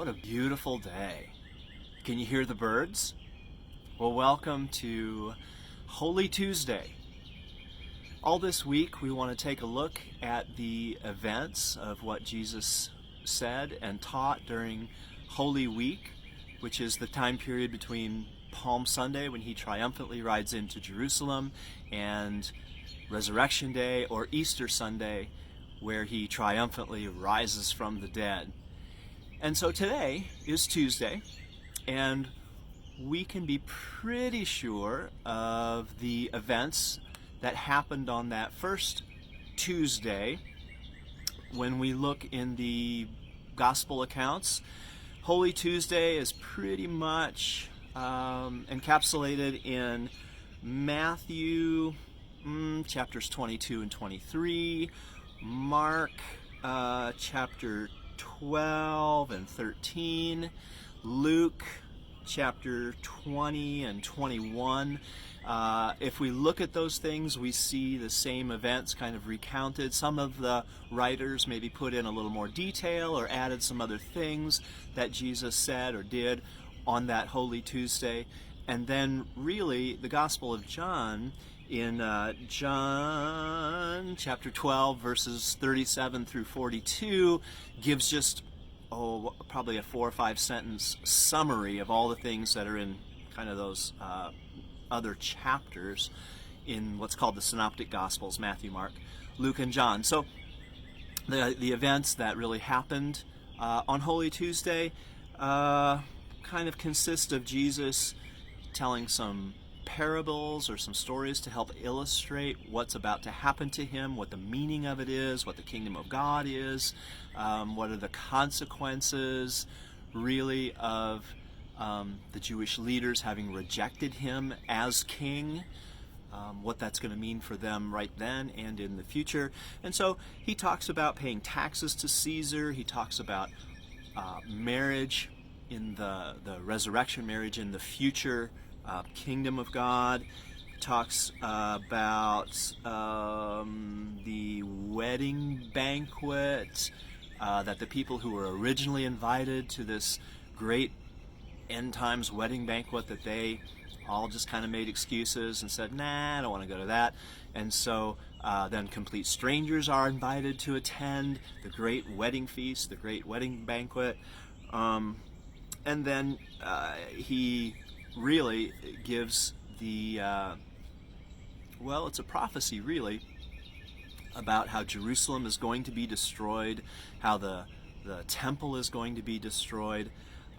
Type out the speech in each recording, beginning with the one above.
What a beautiful day. Can you hear the birds? Well, welcome to Holy Tuesday. All this week we want to take a look at the events of what Jesus said and taught during Holy Week, which is the time period between Palm Sunday, when he triumphantly rides into Jerusalem, and Resurrection Day, or Easter Sunday, where he triumphantly rises from the dead. And so today is Tuesday, and we can be pretty sure of the events that happened on that first Tuesday. When we look in the gospel accounts, Holy Tuesday is pretty much encapsulated in Matthew chapters 22 and 23, Mark chapter 12 and 13, Luke chapter 20 and 21. If we look at those things, we see the same events kind of recounted. Some of the writers maybe put in a little more detail or added some other things that Jesus said or did on that Holy Tuesday. And then really the Gospel of John, in John chapter 12 verses 37 through 42, gives just probably a 4 or 5 sentence summary of all the things that are in kind of those other chapters in what's called the Synoptic Gospels: Matthew, Mark, Luke, and John. So the events that really happened on Holy Tuesday kind of consist of Jesus telling some parables or some stories to help illustrate what's about to happen to him, what the meaning of it is, what the kingdom of God is, what are the consequences really of the Jewish leaders having rejected him as king, what that's going to mean for them right then and in the future. And so he talks about paying taxes to Caesar. He talks about marriage in the resurrection marriage in the future kingdom of God. Talks about the wedding banquet, that the people who were originally invited to this great end times wedding banquet, that they all just kind of made excuses and said, nah, I don't want to go to that. And so then complete strangers are invited to attend the great wedding feast, the great wedding banquet. And then he really gives the, it's a prophecy really, about how Jerusalem is going to be destroyed, how the temple is going to be destroyed.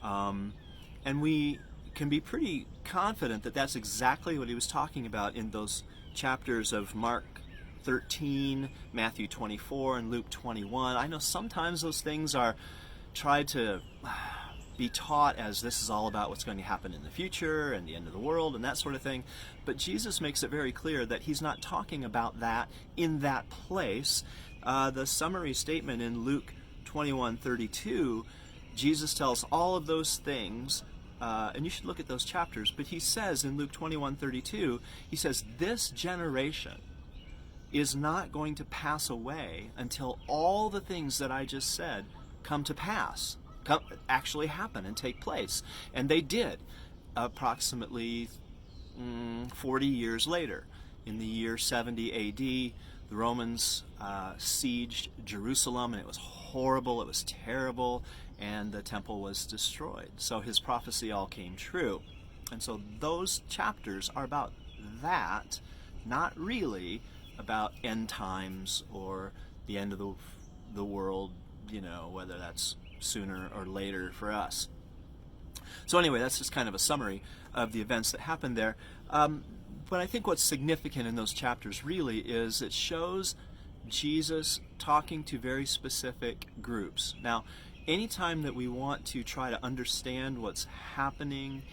And we can be pretty confident that that's exactly what he was talking about in those chapters of Mark 13, Matthew 24, and Luke 21. I know sometimes those things are tried to be taught as this is all about what's going to happen in the future and the end of the world and that sort of thing. But Jesus makes it very clear that he's not talking about that in that place. The summary statement in Luke 21:32, Jesus tells all of those things, and you should look at those chapters, but he says in Luke 21:32, he says, this generation is not going to pass away until all the things that I just said come to pass, actually happen and take place. And they did, approximately 40 years later. In the year 70 A.D., the Romans sieged Jerusalem, and it was horrible, it was terrible, and the temple was destroyed. So his prophecy all came true. And so those chapters are about that, not really about end times or the end of the world, whether that's sooner or later for us. So anyway, that's just kind of a summary of the events that happened there. But I think what's significant in those chapters really is it shows Jesus talking to very specific groups. Now, anytime that we want to try to understand what's happening,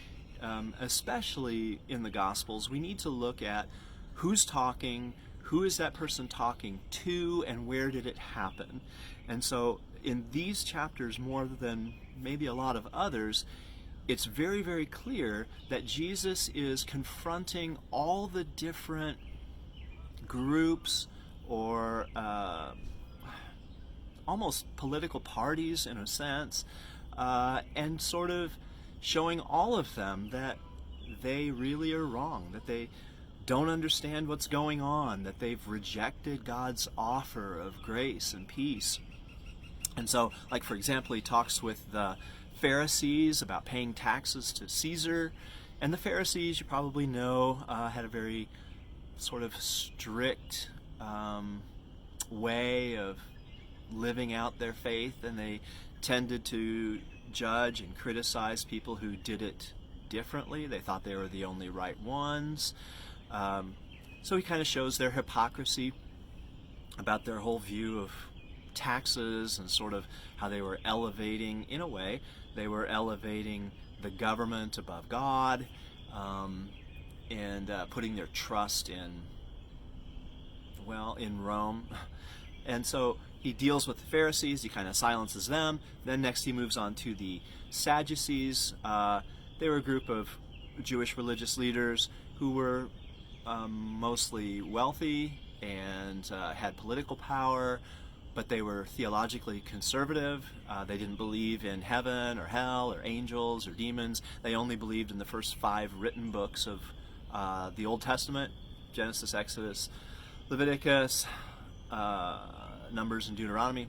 especially in the Gospels, we need to look at who's talking, who is that person talking to, and where did it happen. And so in these chapters, more than maybe a lot of others, it's very, very clear that Jesus is confronting all the different groups or almost political parties, in a sense, and sort of showing all of them that they really are wrong, that they don't understand what's going on, that they've rejected God's offer of grace and peace. And so, like, for example, he talks with the Pharisees about paying taxes to Caesar. And the Pharisees, you probably know, had a very sort of strict way of living out their faith, and they tended to judge and criticize people who did it differently. They thought they were the only right ones. So he kind of shows their hypocrisy about their whole view of taxes and sort of how they were elevating, in a way, they were elevating the government above God, and putting their trust in Rome. And so he deals with the Pharisees, he kind of silences them. Then next he moves on to the Sadducees. They were a group of Jewish religious leaders who were mostly wealthy and had political power, but they were theologically conservative. They didn't believe in heaven or hell or angels or demons. They only believed in the first 5 written books of the Old Testament: Genesis, Exodus, Leviticus, Numbers, and Deuteronomy.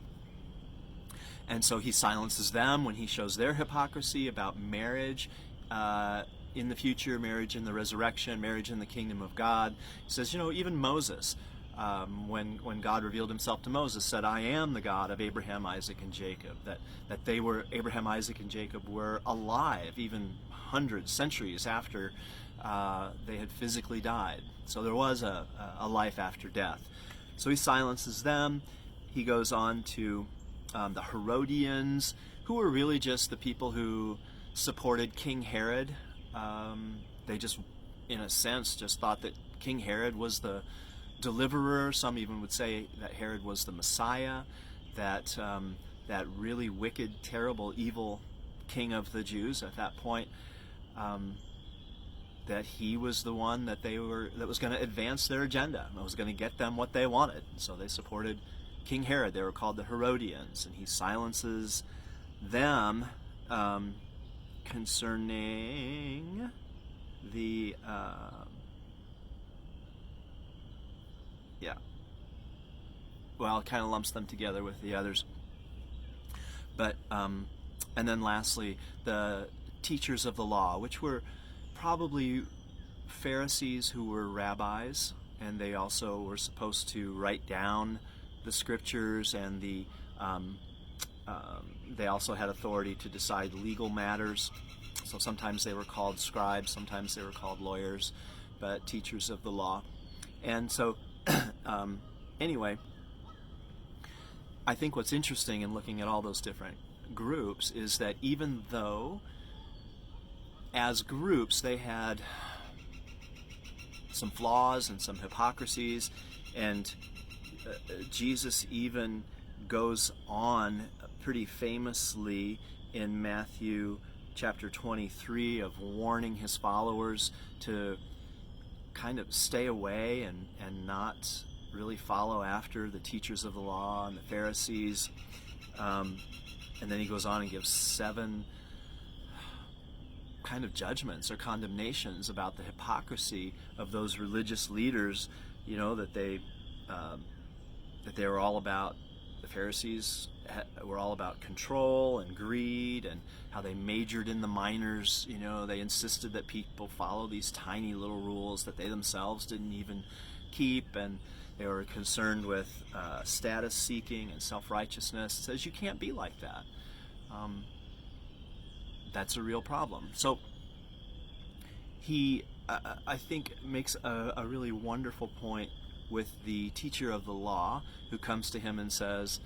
And so he silences them when he shows their hypocrisy about marriage in the future, marriage in the resurrection, marriage in the kingdom of God. He says, even Moses, when God revealed himself to Moses, said, "I am the God of Abraham, Isaac, and Jacob." That they were, Abraham, Isaac, and Jacob were alive even hundreds, centuries after they had physically died. So there was a life after death. So he silences them. He goes on to the Herodians, who were really just the people who supported King Herod. They just, in a sense, just thought that King Herod was the deliverer. Some even would say that Herod was the Messiah, that really wicked, terrible, evil king of the Jews at that point, that he was the one that was going to advance their agenda, that was going to get them what they wanted. So they supported King Herod. They were called the Herodians, and he silences them concerning the kind of lumps them together with the others. But and then lastly, the teachers of the law, which were probably Pharisees who were rabbis, and they also were supposed to write down the scriptures, and they also had authority to decide legal matters. So sometimes they were called scribes, sometimes they were called lawyers, but teachers of the law. And so anyway, I think what's interesting in looking at all those different groups is that even though as groups they had some flaws and some hypocrisies, and Jesus even goes on pretty famously in Matthew chapter 23 of warning his followers to kind of stay away and not really follow after the teachers of the law and the Pharisees. And then he goes on and gives 7 kind of judgments or condemnations about the hypocrisy of those religious leaders, that they were all about, the Pharisees were all about control and greed, and how they majored in the minors. They insisted that people follow these tiny little rules that they themselves didn't even keep, and they were concerned with status seeking and self-righteousness. It says you can't be like that. That's a real problem. So he, I think, makes a really wonderful point with the teacher of the law, who comes to him and says,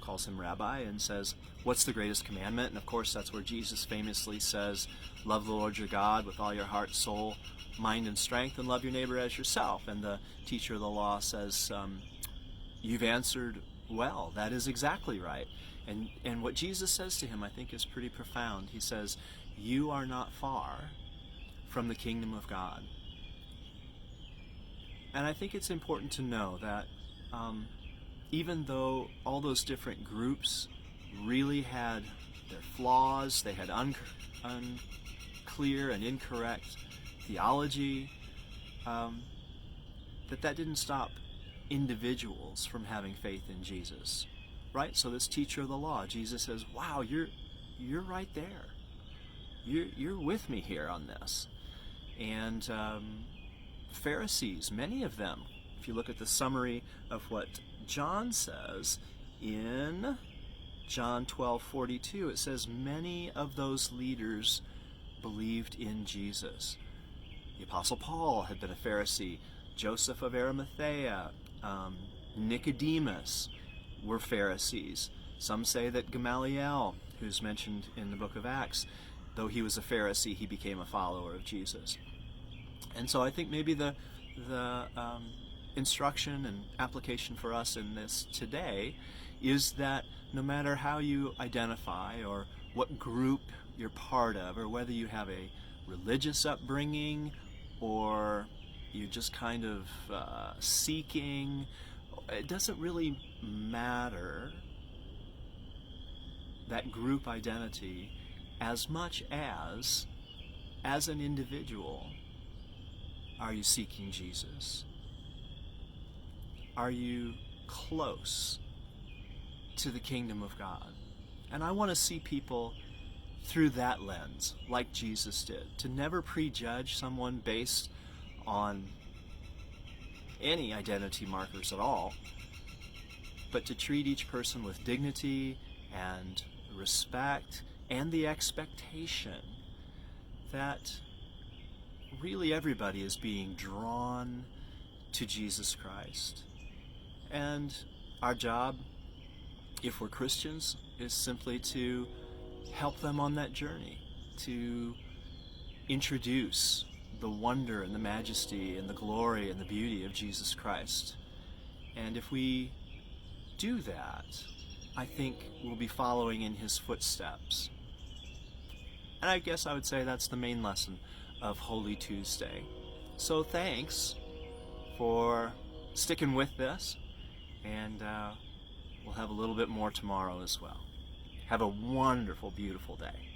calls him rabbi, and says, "What's the greatest commandment?" And of course that's where Jesus famously says, "Love the Lord your God with all your heart, soul, mind, and strength, and love your neighbor as yourself." And the teacher of the law says, "You've answered well. That is exactly right." And what Jesus says to him, I think, is pretty profound. He says, "You are not far from the kingdom of God." And I think it's important to know that even though all those different groups really had their flaws. They had unclear and incorrect theology. That didn't stop individuals from having faith in Jesus, right? So this teacher of the law, Jesus says, wow, you're right there. You're with me here on this. And Pharisees, many of them, if you look at the summary of what John says in John 12:42, it says many of those leaders believed in Jesus. The Apostle Paul had been a Pharisee. Joseph of Arimathea, Nicodemus were Pharisees. Some say that Gamaliel, who's mentioned in the book of Acts, though he was a Pharisee, he became a follower of Jesus. And so I think maybe the instruction and application for us in this today is that no matter how you identify or what group you're part of, or whether you have a religious upbringing or you're just kind of seeking, it doesn't really matter, that group identity, as much as an individual, are you seeking Jesus? Are you close to the kingdom of God? And I want to see people through that lens, like Jesus did, to never prejudge someone based on any identity markers at all, but to treat each person with dignity and respect and the expectation that really everybody is being drawn to Jesus Christ. And our job, if we're Christians, is simply to help them on that journey, to introduce the wonder and the majesty and the glory and the beauty of Jesus Christ. And if we do that, I think we'll be following in his footsteps. And I guess I would say that's the main lesson of Holy Tuesday. So thanks for sticking with this, and we'll have a little bit more tomorrow as well. Have a wonderful, beautiful day.